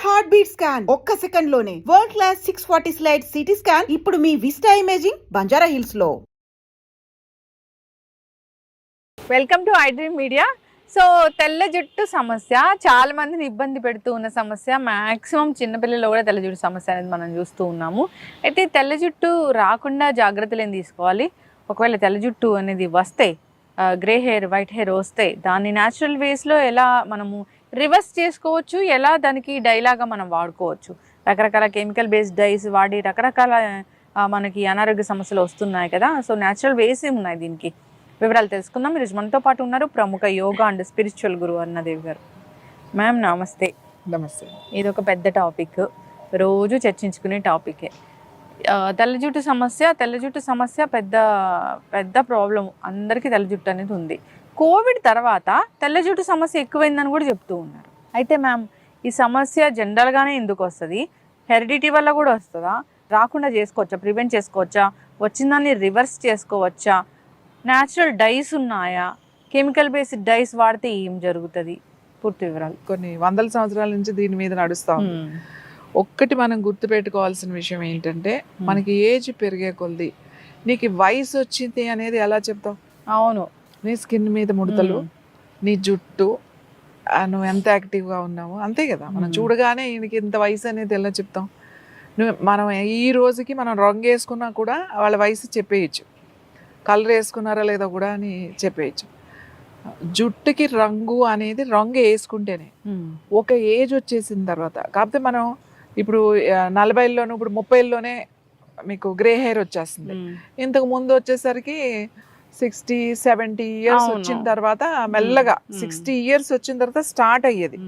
Heart beat scan ఒక్క second లోనే world class 640 slide CT scan ఇప్పుడు మీ విస్టా ఇమేజింగ్ బంజారా హిల్స్ లో. Welcome to I dream media. So తెల్ల జుట్టు సమస్య చాలా మందిని ఇబ్బంది పెడుతూ ఉన్న సమస్య. మ్యాక్సిమం చిన్నపిల్లల్లో కూడా తెల్ల జుట్టు సమస్య అనేది మనం చూస్తూ ఉన్నాము. అయితే తెల్ల జుట్టు రాకుండా జాగ్రత్తలు ఏం తీసుకోవాలి? ఒకవేళ తెల్ల జుట్టు అనేది వస్తే, గ్రే హెయిర్, వైట్ హెయిర్ వస్తే దాన్ని న్యాచురల్ వేస్లో ఎలా మనము రివర్స్ చేసుకోవచ్చు, ఎలా దానికి డైలాగా మనం వాడుకోవచ్చు? రకరకాల కెమికల్ బేస్డ్ డైస్ వాడి రకరకాల మనకి అనారోగ్య సమస్యలు వస్తున్నాయి కదా. సో న్యాచురల్ వేస్ ఉన్నాయి దీనికి. వివరాలు తెలుసుకుందాం. ఈరోజు మనతో పాటు ఉన్నారు ప్రముఖ యోగా అండ్ స్పిరిచువల్ గురువు అరుణాదేవి గారు. మ్యామ్ నమస్తే. నమస్తే. ఇది ఒక పెద్ద టాపిక్, రోజు చర్చించుకునే టాపికే. తెల్ల జుట్టు సమస్య పెద్ద పెద్ద ప్రాబ్లం. అందరికీ తెల్ల జుట్టు అనేది ఉంది. కోవిడ్ తర్వాత తెల్ల జుట్టు సమస్య ఎక్కువైందని కూడా చెప్తూ ఉన్నారు. అయితే మ్యామ్, ఈ సమస్య జనరల్గానే ఎందుకు వస్తుంది? హెరిడిటీ వల్ల కూడా వస్తుందా? రాకుండా చేసుకోవచ్చా? ప్రివెంట్ చేసుకోవచ్చా? వచ్చిందాన్ని రివర్స్ చేసుకోవచ్చా? న్యాచురల్ డైస్ ఉన్నాయా? కెమికల్ బేస్డ్ డైస్ వాడితే ఏం జరుగుతుంది? పూర్తి వివరాలు. కొన్ని వందల సంవత్సరాల నుంచి దీని మీద నడుస్తాం. ఒక్కటి మనం గుర్తుపెట్టుకోవాల్సిన విషయం ఏంటంటే, మనకి ఏజ్ పెరిగే కొద్ది నీకు వయసు వచ్చింది అనేది ఎలా చెప్తావు? అవును, నీ స్కిన్ మీద ముడతలు, నీ జుట్టు, నువ్వు ఎంత యాక్టివ్గా ఉన్నావు, అంతే కదా. మనం చూడగానే ఈయనకి ఇంత వయసు అనేది ఎలా చెప్తాం? మనం ఈ రోజుకి మనం రంగు వేసుకున్నా కూడా వాళ్ళ వయసు చెప్పేయచ్చు. కలర్ వేసుకున్నారా లేదా కూడా అని చెప్పేయచ్చు. జుట్టుకి రంగు అనేది రంగు వేసుకుంటేనే. ఒక ఏజ్ వచ్చేసిన తర్వాత, కాకపోతే మనం ఇప్పుడు 40లోనూ ఇప్పుడు 30లోనే మీకు గ్రే హెయిర్ వచ్చేస్తుంది. ఇంతకు ముందు వచ్చేసరికి 60-70 ఇయర్స్ వచ్చిన తర్వాత మెల్లగా 60 ఇయర్స్ వచ్చిన తర్వాత స్టార్ట్ అయ్యేది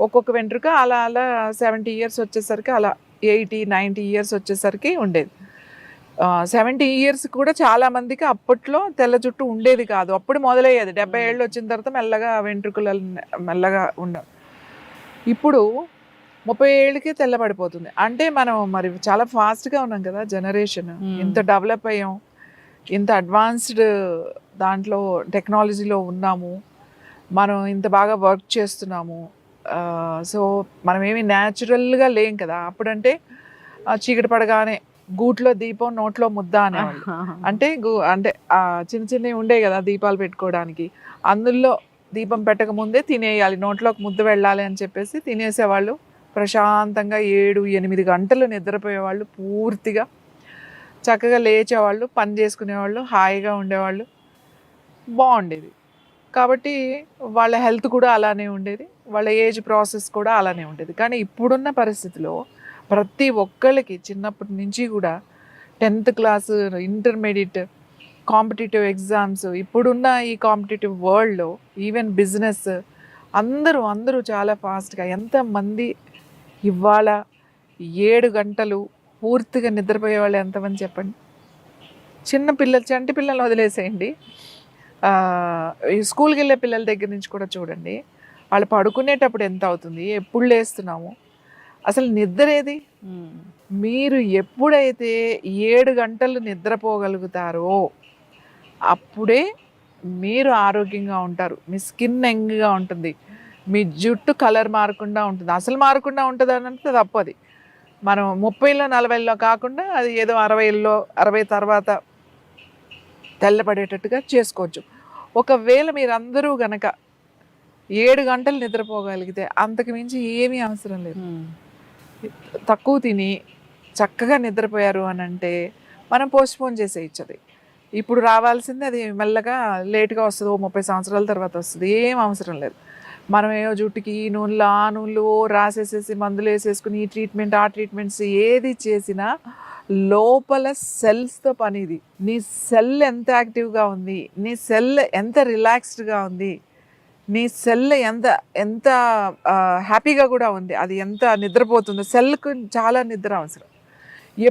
ఒక్కొక్క వెంట్రుక. అలా అలా 70 ఇయర్స్ వచ్చేసరికి, అలా 80-90 ఇయర్స్ వచ్చేసరికి ఉండేది. 70 ఇయర్స్ కూడా చాలా మందికి అప్పట్లో తెల్ల జుట్టు ఉండేది కాదు. అప్పుడు మొదలయ్యేది. 70 ఏళ్ళు వచ్చిన తర్వాత మెల్లగా వెంట్రుకలు మెల్లగా ఉండవు. ఇప్పుడు 30 ఏళ్ళకే తెల్లబడిపోతుంది. అంటే మనం మరి చాలా ఫాస్ట్గా ఉన్నాం కదా, జనరేషన్ ఇంత డెవలప్ అయ్యాం, ఇంత అడ్వాన్స్డ్ దాంట్లో టెక్నాలజీలో ఉన్నాము, మనం ఇంత బాగా వర్క్ చేస్తున్నాము. సో మనం ఏమి న్యాచురల్గా లేం కదా. అప్పుడంటే చీకటి పడగానే గూట్లో దీపం నోట్లో ముద్ద అనేవాళ్ళు. అంటే అంటే చిన్న చిన్నవి ఉండే కదా దీపాలు పెట్టుకోవడానికి, అందులో దీపం పెట్టక ముందే తినేయాలి, నోట్లోకి ముద్ద వెళ్ళాలి అని చెప్పేసి తినేసేవాళ్ళు. ప్రశాంతంగా 7-8 గంటలు నిద్రపోయేవాళ్ళు, పూర్తిగా చక్కగా లేచేవాళ్ళు, పని చేసుకునేవాళ్ళు, హాయిగా ఉండేవాళ్ళు, బాగుండేది. కాబట్టి వాళ్ళ హెల్త్ కూడా అలానే ఉండేది, వాళ్ళ ఏజ్ ప్రాసెస్ కూడా అలానే ఉండేది. కానీ ఇప్పుడున్న పరిస్థితిలో ప్రతి ఒక్కళ్ళకి చిన్నప్పటి నుంచి కూడా 10th class, intermediate, competitive exams, ఇప్పుడున్న ఈ కాంపిటేటివ్ వరల్డ్లో ఈవెన్ బిజినెస్, అందరూ చాలా ఫాస్ట్గా. ఎంతమంది ఇవాళ 7 గంటలు పూర్తిగా నిద్రపోయే వాళ్ళు ఎంతమంది చెప్పండి? చంటి పిల్లలు వదిలేసేయండి, స్కూల్కి వెళ్ళే పిల్లల దగ్గర నుంచి కూడా చూడండి, వాళ్ళు పడుకునేటప్పుడు ఎంత అవుతుంది, ఎప్పుడు లేస్తున్నాము, అసలు నిద్ర ఏది? మీరు ఎప్పుడైతే 7 గంటలు నిద్రపోగలుగుతారో అప్పుడే మీరు ఆరోగ్యంగా ఉంటారు. మీ స్కిన్ యంగ్గా ఉంటుంది, మీ జుట్టు కలర్ మారకుండా ఉంటుంది. అసలు మారకుండా ఉంటుంది అని అంటే తప్పది. మనం 30లో 40లో కాకుండా అది ఏదో 60లో 60 తర్వాత తెల్లపడేటట్టుగా చేసుకోవచ్చు. ఒకవేళ మీరందరూ గనక 7 గంటలు నిద్రపోగలిగితే అంతకు మించి ఏమీ అవసరం లేదు. తక్కువ తిని చక్కగా నిద్రపోయారు అని అంటే మనం పోస్ట్పోన్ చేసేయచ్చు. అది ఇప్పుడు రావాల్సింది అది మెల్లగా లేట్గా వస్తుంది, 30 సంవత్సరాల తర్వాత వస్తుంది. ఏం అవసరం లేదు. మనం ఏవో జుట్టుకి ఈ నూనెలు ఆ నూనెలు రాసేసేసి మందులు వేసేసుకుని ఈ ట్రీట్మెంట్ ఆ ట్రీట్మెంట్స్ ఏది చేసినా లోపల సెల్స్తో పని. ఇది నీ సెల్ ఎంత యాక్టివ్గా ఉంది, నీ సెల్ ఎంత రిలాక్స్డ్గా ఉంది, నీ సెల్ ఎంత హ్యాపీగా కూడా ఉంది, అది ఎంత నిద్రపోతుందో. సెల్కు చాలా నిద్ర అవసరం.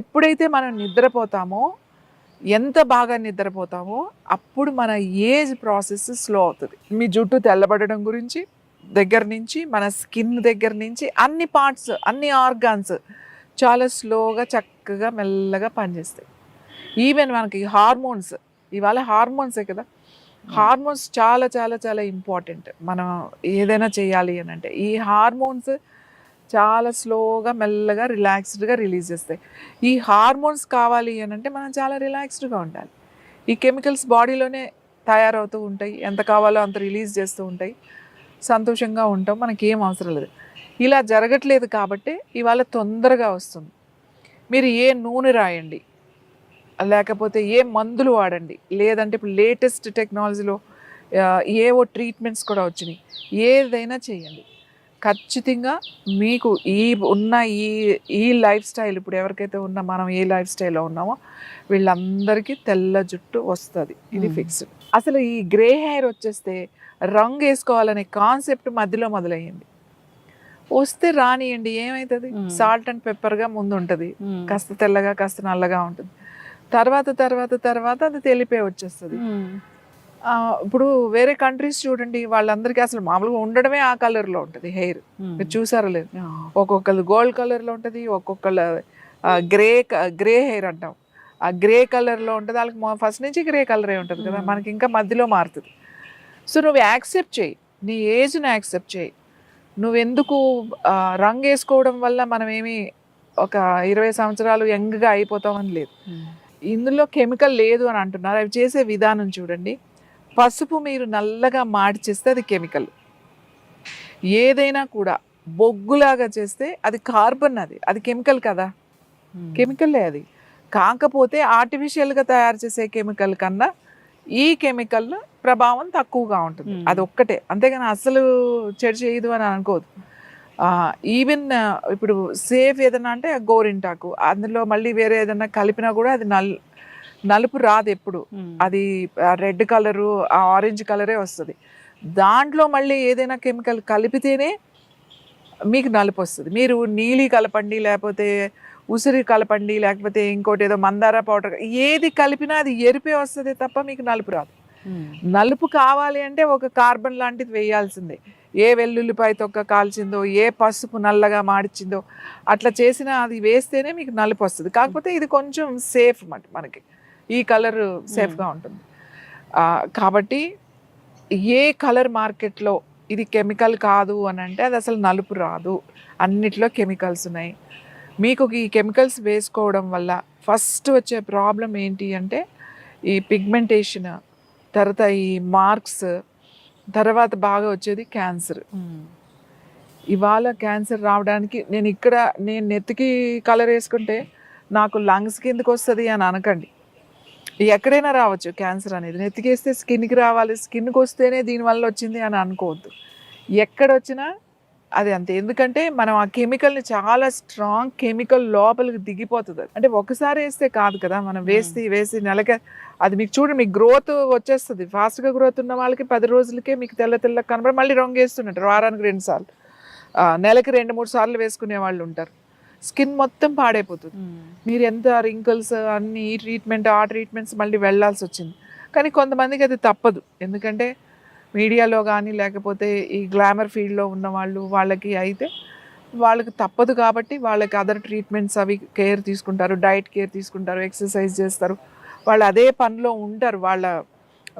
ఎప్పుడైతే మనం నిద్రపోతామో, ఎంత బాగా నిద్రపోతామో అప్పుడు మన ఏజ్ ప్రాసెస్ స్లో అవుతుంది. మీ జుట్టు తెల్లబడడం గురించి దగ్గర నుంచి, మన స్కిన్ దగ్గర నుంచి అన్ని పార్ట్స్, అన్ని ఆర్గాన్స్ చాలా స్లోగా చక్కగా మెల్లగా పనిచేస్తాయి. ఈవెన్ మనకి హార్మోన్స్, ఇవాళ హార్మోన్సే కదా, హార్మోన్స్ చాలా చాలా చాలా ఇంపార్టెంట్ మనం ఏదైనా చేయాలి అని అంటే. ఈ హార్మోన్స్ చాలా స్లోగా మెల్లగా రిలాక్స్డ్గా రిలీజ్ చేస్తాయి. ఈ హార్మోన్స్ కావాలి అని అంటే మనం చాలా రిలాక్స్డ్గా ఉండాలి. ఈ కెమికల్స్ బాడీలోనే తయారవుతూ ఉంటాయి, ఎంత కావాలో అంత రిలీజ్ చేస్తూ ఉంటాయి, సంతోషంగా ఉంటాం, మనకి ఏం అవసరం లేదు. ఇలా జరగట్లేదు కాబట్టి ఇవాళ తొందరగా వస్తుంది. మీరు ఏ నూనె రాయండి, లేకపోతే ఏ మందులు వాడండి, లేదంటే ఇప్పుడు లేటెస్ట్ టెక్నాలజీలో ఏవో ట్రీట్మెంట్స్ కూడా వచ్చినాయి, ఏదైనా చేయండి, ఖచ్చితంగా మీకు ఈ లైఫ్ స్టైల్ ఇప్పుడు ఎవరికైతే ఉన్నా మనం ఏ లైఫ్ స్టైల్లో ఉన్నామో వీళ్ళందరికీ తెల్ల జుట్టు వస్తుంది. ఇది ఫిక్స్డ్. అసలు ఈ గ్రే హెయిర్ వచ్చేస్తే రంగు వేసుకోవాలనే కాన్సెప్ట్ మధ్యలో మొదలయ్యింది. వస్తే రానియండి, ఏమవుతుంది? సాల్ట్ అండ్ పెప్పర్గా ముందు ఉంటుంది, కాస్త తెల్లగా కాస్త నల్లగా ఉంటుంది, తర్వాత తర్వాత తర్వాత అది తెలిపే వచ్చేస్తుంది. ఇప్పుడు వేరే కంట్రీస్ చూడండి, వాళ్ళందరికీ అసలు మామూలుగా ఉండడమే ఆ కలర్లో ఉంటుంది హెయిర్. మీరు చూసారో లేదు? ఒక్కొక్కరు గోల్డ్ కలర్లో ఉంటుంది, ఒక్కొక్కరు గ్రే హెయిర్ అంటాం, ఆ గ్రే కలర్లో ఉంటుంది. వాళ్ళకి ఫస్ట్ నుంచి గ్రే కలరే ఉంటుంది కదా, మనకి ఇంకా మధ్యలో మారుతుంది. సో నువ్వు యాక్సెప్ట్ చేయి, నీ ఏజ్ని యాక్సెప్ట్ చేయి. నువ్వెందుకు రంగు వేసుకోవడం వల్ల మనం ఏమి ఒక 20 సంవత్సరాలు యంగ్గా అయిపోతామని లేదు. ఇందులో కెమికల్ లేదు అని అంటున్నారు. అవి చేసే విధానం చూడండి. పసుపు మీరు నల్లగా మార్చేస్తే అది కెమికల్. ఏదైనా కూడా బొగ్గులాగా చేస్తే అది కార్బన్, అది కెమికల్ కదా, కెమికల్లే అది. కాకపోతే ఆర్టిఫిషియల్గా తయారు చేసే కెమికల్ కన్నా ఈ కెమికల్ ప్రభావం తక్కువగా ఉంటుంది, అది ఒక్కటే. అంతేగాని అసలు చెడు చేయదు అని అనుకోదు. ఈవెన్ ఇప్పుడు సేఫ్ ఏదన్నా అంటే గోరింటాకు, అందులో మళ్ళీ వేరే ఏదన్నా కలిపినా కూడా అది నలుపు రాదు ఎప్పుడు, అది రెడ్ కలరు ఆరెంజ్ కలరే వస్తుంది. దాంట్లో మళ్ళీ ఏదైనా కెమికల్ కలిపితేనే మీకు నలుపు వస్తుంది. మీరు నీలి కలపండి, లేకపోతే ఉసిరి కలపండి, లేకపోతే ఇంకోటి ఏదో మందార పౌడర్, ఏది కలిపినా అది ఎరిపే వస్తుంది తప్ప మీకు నలుపు రాదు. నలుపు కావాలి అంటే ఒక కార్బన్ లాంటిది వేయాల్సిందే. ఏ వెల్లుల్లిపాయ తొక్క కాల్చిందో, ఏ పసుపు నల్లగా మాడిచిందో అట్లా చేసినా అది వేస్తేనే మీకు నలుపు వస్తుంది. కాకపోతే ఇది కొంచెం సేఫ్ మనకి, ఈ కలర్ సేఫ్గా ఉంటుంది. కాబట్టి ఏ కలర్ మార్కెట్లో ఇది కెమికల్ కాదు అని అంటే అది అసలు నలుపు రాదు, అన్నిట్లో కెమికల్స్ ఉన్నాయి. మీకు ఈ కెమికల్స్ వేసుకోవడం వల్ల ఫస్ట్ వచ్చే ప్రాబ్లం ఏంటి అంటే ఈ పిగ్మెంటేషన్, తర్వాత ఈ మార్క్స్, తర్వాత బాగా వచ్చేది క్యాన్సర్. ఇవాళ క్యాన్సర్ రావడానికి నేను నెత్తికి కలర్ వేసుకుంటే నాకు లంగ్స్ కిందకి వస్తుంది అని అనకండి. ఎక్కడైనా రావచ్చు క్యాన్సర్ అనేది. నెత్తికేస్తే స్కిన్కి రావాలి, స్కిన్కి వస్తేనే దీనివల్ల వచ్చింది అని అనుకోవద్దు. ఎక్కడొచ్చినా అది అంతే. ఎందుకంటే మనం ఆ కెమికల్ని, చాలా స్ట్రాంగ్ కెమికల్ లోపలికి దిగిపోతుంది. అంటే ఒకసారి వేస్తే కాదు కదా, మనం వేసి నెలకే అది మీకు చూడండి, మీకు గ్రోత్ వచ్చేస్తుంది. ఫాస్ట్గా గ్రోత్ ఉన్న వాళ్ళకి 10 రోజులకే మీకు తెల్ల కనబడి మళ్ళీ రంగు వేస్తుంటారు. వారానికి 2 సార్లు, నెలకి 2-3 సార్లు వేసుకునే వాళ్ళు ఉంటారు. స్కిన్ మొత్తం పాడైపోతుంది. మీరు ఎంత రింకిల్స్ అన్ని ఈ ట్రీట్మెంట్ ఆ ట్రీట్మెంట్స్ మళ్ళీ వెళ్ళాల్సి వచ్చింది. కానీ కొంతమందికి అది తప్పదు. ఎందుకంటే మీడియాలో కానీ లేకపోతే ఈ గ్లామర్ ఫీల్డ్లో ఉన్న వాళ్ళకి అయితే వాళ్ళకి తప్పదు. కాబట్టి వాళ్ళకి అదర్ ట్రీట్మెంట్స్ అవి కేర్ తీసుకుంటారు, డైట్ కేర్ తీసుకుంటారు, ఎక్సర్సైజ్ చేస్తారు, వాళ్ళు అదే పనిలో ఉంటారు.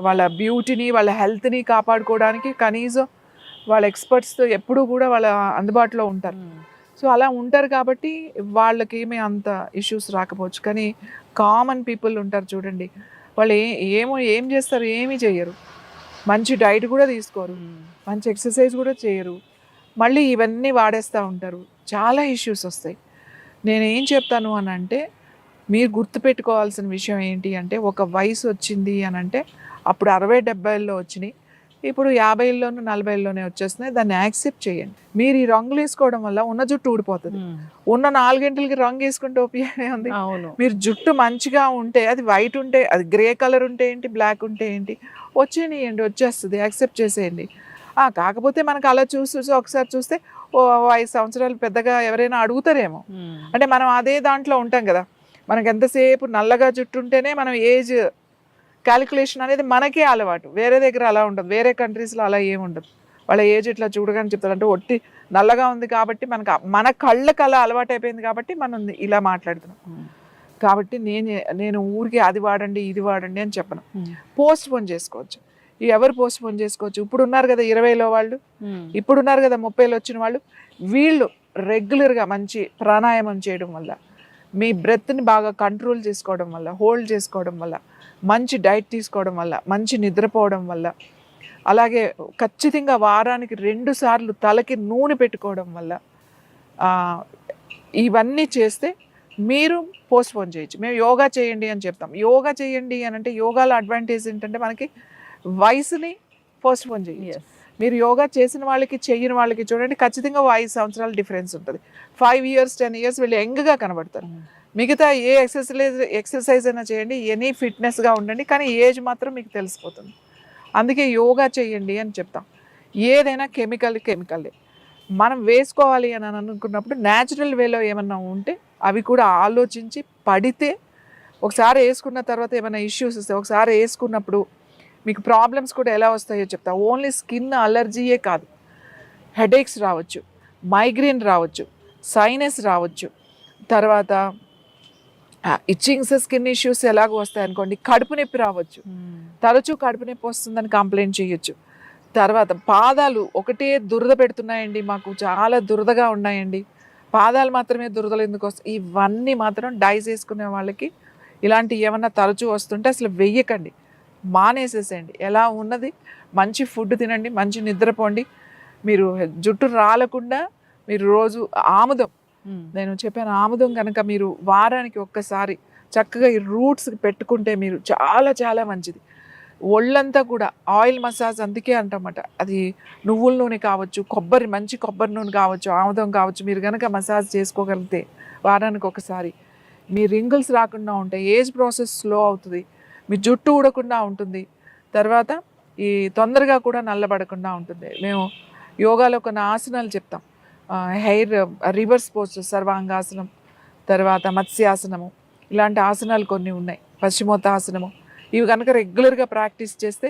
వాళ్ళ బ్యూటీని, వాళ్ళ హెల్త్ని కాపాడుకోవడానికి కనీసం వాళ్ళ ఎక్స్పర్ట్స్తో ఎప్పుడూ కూడా వాళ్ళ అందుబాటులో ఉంటారు. సో అలా ఉంటారు కాబట్టి వాళ్ళకి ఏమీ అంత ఇష్యూస్ రాకపోవచ్చు. కానీ కామన్ పీపుల్ ఉంటారు చూడండి, వాళ్ళు ఏం చేస్తారు, ఏమీ చేయరు, మంచి డైట్ కూడా తీసుకోరు, మంచి ఎక్సర్సైజ్ కూడా చేయరు, మళ్ళీ ఇవన్నీ వాడేస్తూ ఉంటారు. చాలా ఇష్యూస్ వస్తాయి. నేనేం చెప్తాను అని అంటే, మీరు గుర్తుపెట్టుకోవాల్సిన విషయం ఏంటి అంటే, ఒక వయసు వచ్చింది అని అంటే అప్పుడు 60-70లో వచ్చినాయి, ఇప్పుడు 50లోను 40లోనే వచ్చేస్తున్నాయి. దాన్ని యాక్సెప్ట్ చేయండి. మీరు ఈ రంగులు వేసుకోవడం వల్ల ఉన్న జుట్టు ఊడిపోతుంది. ఉన్న 4 గంటలకి రంగు వేసుకుంటే ఉపయోగమే ఉంది? మీరు జుట్టు మంచిగా ఉంటే, అది వైట్ ఉంటే, అది గ్రే కలర్ ఉంటే ఏంటి, బ్లాక్ ఉంటే ఏంటి, వచ్చేయండి, వచ్చేస్తుంది, యాక్సెప్ట్ చేసేయండి. కాకపోతే మనకు అలా చూసి ఒకసారి చూస్తే 5 సంవత్సరాలు పెద్దగా ఎవరైనా అడుగుతారేమో. అంటే మనం అదే దాంట్లో ఉంటాం కదా, మనకు ఎంతసేపు నల్లగా జుట్టు ఉంటేనే మనం ఏజ్ క్యాలిక్యులేషన్ అనేది మనకే అలవాటు. వేరే దగ్గర అలా ఉండదు, వేరే కంట్రీస్లో అలా ఏముండదు. వాళ్ళ ఏజ్ ఇట్లా చూడగానే చెప్తారు. అంటే ఒట్టి నల్లగా ఉంది కాబట్టి మన కళ్ళకి అలా అలవాటు అయిపోయింది కాబట్టి మనం ఇలా మాట్లాడుతున్నాం. కాబట్టి నేను ఊరికి అది వాడండి ఇది వాడండి అని చెప్పను. పోస్ట్ పోన్ చేసుకోవచ్చు. ఎవరు పోస్ట్ పోన్ చేసుకోవచ్చు? ఇప్పుడు ఉన్నారు కదా 20లో వాళ్ళు, ఇప్పుడు ఉన్నారు కదా 30లో వచ్చిన వాళ్ళు, వీళ్ళు రెగ్యులర్గా మంచి ప్రాణాయామం చేయడం వల్ల, మీ బ్రెత్ని బాగా కంట్రోల్ చేసుకోవడం వల్ల, హోల్డ్ చేసుకోవడం వల్ల, మంచి డైట్ తీసుకోవడం వల్ల, మంచి నిద్రపోవడం వల్ల, అలాగే ఖచ్చితంగా వారానికి 2 సార్లు తలకి నూనె పెట్టుకోవడం వల్ల, ఇవన్నీ చేస్తే మీరు పోస్ట్పోన్ చేయొచ్చు. మేము యోగా చేయండి అని చెప్తాం. యోగా చేయండి అని అంటే యోగాలో అడ్వాంటేజ్ ఏంటంటే మనకి వయసుని పోస్ట్పోన్ చేయొచ్చు. మీరు యోగా చేసిన వాళ్ళకి చెయ్యని వాళ్ళకి చూడండి ఖచ్చితంగా 5 సంవత్సరాల డిఫరెన్స్ ఉంటుంది. 5 years 10 years వీళ్ళు యంగ్గా కనబడతారు. మిగతా ఏ ఎక్సర్సైజ్ అయినా చేయండి, ఎనీ ఫిట్నెస్గా ఉండండి, కానీ ఏజ్ మాత్రం మీకు తెలిసిపోతుంది. అందుకే యోగా చేయండి అని చెప్తాం. ఏదైనా కెమికల్లే మనం వేసుకోవాలి అని అనుకున్నప్పుడు న్యాచురల్ వేలో ఏమన్నా ఉంటే అవి కూడా ఆలోచించి పడితే, ఒకసారి వేసుకున్న తర్వాత ఏమైనా ఇష్యూస్ వస్తాయి. ఒకసారి వేసుకున్నప్పుడు మీకు ప్రాబ్లమ్స్ కూడా ఎలా వస్తాయో చెప్తా. ఓన్లీ స్కిన్ అలర్జీయే కాదు, హెడేక్స్ రావచ్చు, మైగ్రేన్ రావచ్చు, సైనస్ రావచ్చు, తర్వాత ఇచ్చింగ్స్, స్కిన్ ఇష్యూస్ ఎలాగో వస్తాయి అనుకోండి, కడుపు నొప్పి రావచ్చు, తరచూ కడుపు నొప్పి వస్తుందని కంప్లైంట్ చేయొచ్చు. తర్వాత పాదాలు ఒకటే దురద పెడుతున్నాయండి, మాకు చాలా దురదగా ఉన్నాయండి, పాదాలు మాత్రమే దురదలు ఎందుకు వస్తాయి, ఇవన్నీ మాత్రం డైస్ వేసుకునే వాళ్ళకి ఇలాంటి ఏమన్నా తరచూ వస్తుంటే అసలు వెయ్యకండి, మానేసేసేయండి. ఎలా ఉన్నది మంచి ఫుడ్ తినండి, మంచి నిద్రపోండి. మీరు జుట్టు రాలకుండా మీరు రోజు ఆముదం, నేను చెప్పాను ఆముదం కనుక మీరు వారానికి ఒక్కసారి చక్కగా ఈ రూట్స్కి పెట్టుకుంటే మీరు చాలా చాలా మంచిది. ఒళ్ళంతా కూడా ఆయిల్ మసాజ్ అందుకే అంటామట. అది నువ్వుల నూనె కావచ్చు, మంచి కొబ్బరి నూనె కావచ్చు, ఆముదం కావచ్చు, మీరు కనుక మసాజ్ చేసుకోగలిగితే వారానికి ఒకసారి మీ రింగిల్స్ రాకుండా ఉంటాయి, ఏజ్ ప్రాసెస్ స్లో అవుతుంది, మీ జుట్టు ఊడకుండా ఉంటుంది, తర్వాత ఈ తొందరగా కూడా నల్లబడకుండా ఉంటుంది. మేము యోగాలో కొన్ని ఆసనాలు చెప్తాం. హెయిర్ రివర్స్ పోస్ట్, సర్వాంగాసనం, తర్వాత మత్స్యాసనము, ఇలాంటి ఆసనాలు కొన్ని ఉన్నాయి, పశ్చిమోత్తాసనము. ఇవి కనుక రెగ్యులర్గా ప్రాక్టీస్ చేస్తే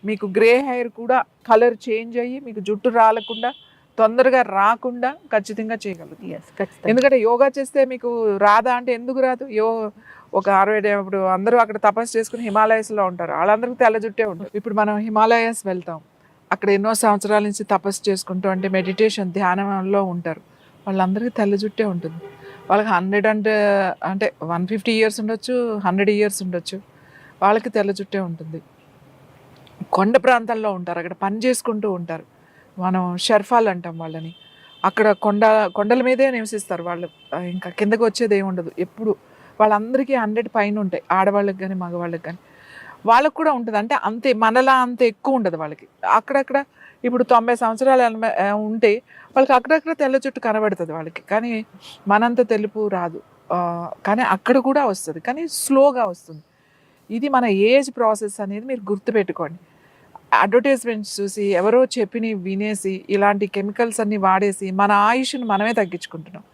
మీకు గ్రే హెయిర్ కూడా కలర్ చేంజ్ అయ్యి మీకు జుట్టు రాలకుండా, తొందరగా రాకుండా ఖచ్చితంగా చేయగలుగుతుంది. ఎందుకంటే యోగా చేస్తే మీకు రాదా అంటే ఎందుకు రాదు? ఒక 60 ఇప్పుడు అందరూ అక్కడ తపస్సు చేసుకుని హిమాలయస్లో ఉంటారు, వాళ్ళందరికీ తెల్ల జుట్టే ఉంటుంది. ఇప్పుడు మనం హిమాలయస్ వెళ్తాం, అక్కడ ఎన్నో సంవత్సరాల నుంచి తపస్సు చేసుకుంటూ అంటే మెడిటేషన్ ధ్యానంలో ఉంటారు, వాళ్ళందరికీ తెల్ల జుట్టే ఉంటుంది. వాళ్ళకి 100 అంటే 150 years ఉండొచ్చు, 100 years ఉండొచ్చు, వాళ్ళకి తెల్ల జుట్టే ఉంటుంది. కొండ ప్రాంతాల్లో ఉంటారు, అక్కడ పని చేసుకుంటూ ఉంటారు, మనం షెర్ఫాలు అంటాం వాళ్ళని. అక్కడ కొండల మీదే నివసిస్తారు వాళ్ళు, ఇంకా కిందకు వచ్చేది ఏమి ఉండదు ఎప్పుడు. వాళ్ళందరికీ 100 పైన ఉంటాయి, ఆడవాళ్ళకి కానీ మగవాళ్ళకి కానీ. వాళ్ళకు కూడా ఉంటుంది, అంటే అంతే మనలా అంత ఎక్కువ ఉండదు వాళ్ళకి. అక్కడక్కడ ఇప్పుడు 90 సంవత్సరాలు ఉంటే వాళ్ళకి అక్కడక్కడ తెల్ల జుట్టు కనబడుతుంది వాళ్ళకి, కానీ మనంత తెలుపు రాదు. కానీ అక్కడ కూడా వస్తుంది, కానీ స్లోగా వస్తుంది. ఇది మన ఏజ్ ప్రాసెస్ అనేది మీరు గుర్తుపెట్టుకోండి. అడ్వర్టైజ్మెంట్స్ చూసి ఎవరో చెప్పిని వినేసి ఇలాంటి కెమికల్స్ అన్నీ వాడేసి మన ఆయుష్ను మనమే తగ్గించుకుంటున్నాం.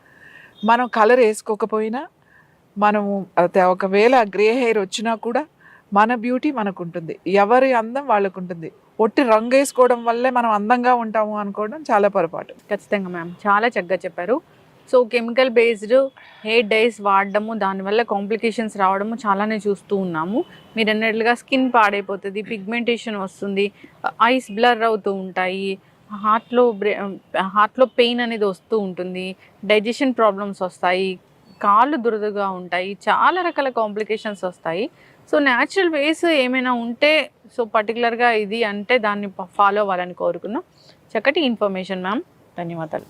మనం కలర్ వేసుకోకపోయినా, మనము ఒకవేళ గ్రే హెయిర్ వచ్చినా కూడా మన బ్యూటీ మనకు ఉంటుంది, ఎవరి అందం వాళ్ళకు ఉంటుంది. ఒట్టి రంగు వేసుకోవడం వల్లే మనం అందంగా ఉంటాము అనుకోవడం చాలా పొరపాటు. ఖచ్చితంగా మ్యామ్, చాలా చక్కగా చెప్పారు. So chemical based hair dyes వాడడము, దానివల్ల కాంప్లికేషన్స్ రావడము చాలానే చూస్తూ ఉన్నాము. మీరు అన్నట్లుగా స్కిన్ పాడైపోతుంది, పిగ్మెంటేషన్ వస్తుంది, ఐస్ బ్లర్ అవుతూ ఉంటాయి, హార్ట్లో పెయిన్ అనేది వస్తూ ఉంటుంది, డైజెషన్ ప్రాబ్లమ్స్ వస్తాయి, కాళ్ళు దురదగా ఉంటాయి, చాలా రకాల కాంప్లికేషన్స్ వస్తాయి. సో న్యాచురల్ వేస్ ఏమైనా ఉంటే, సో పర్టికులర్గా ఇది అంటే దాన్ని ఫాలో అవ్వాలని కోరుకున్నాం. చక్కటి ఇన్ఫర్మేషన్ మ్యామ్, ధన్యవాదాలు.